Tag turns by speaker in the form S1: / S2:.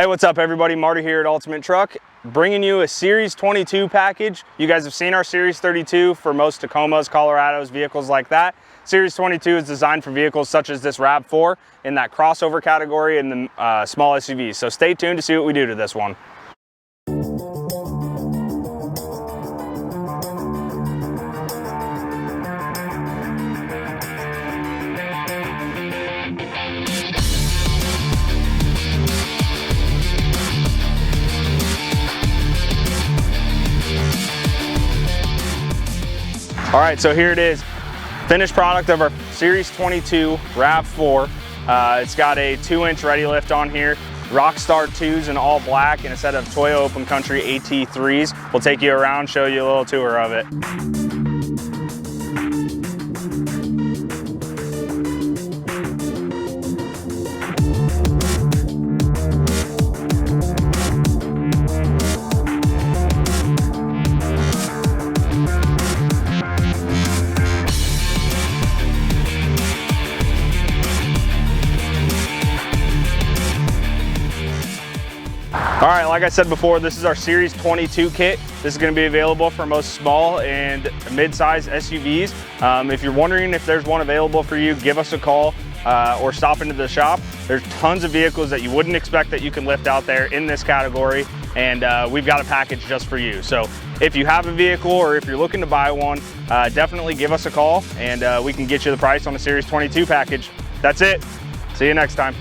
S1: Hey, what's up everybody? Marty here at Ultimate Truck, bringing you a Series 22 package. You guys have seen our Series 32 for most Tacomas, Colorados, vehicles like that. Series 22 is designed for vehicles such as this RAV4 in that crossover category and the small SUVs. So stay tuned to see what we do to this one. All right, so here it is, finished product of our Series 22 RAV4. It's got a 2-inch ready lift on here, Rockstar 2s in all black, and a set of Toyo Open Country AT3s. We'll take you around, show you a little tour of it. All right, like I said before, this is our Series 22 kit. This is going to be available for most small and mid-size SUVs. If you're wondering if there's one available for you, give us a call or stop into the shop. There's tons of vehicles that you wouldn't expect that you can lift out there in this category, and we've got a package just for you. So if you have a vehicle or if you're looking to buy one, definitely give us a call and we can get you the price on the Series 22 package. That's it. See you next time.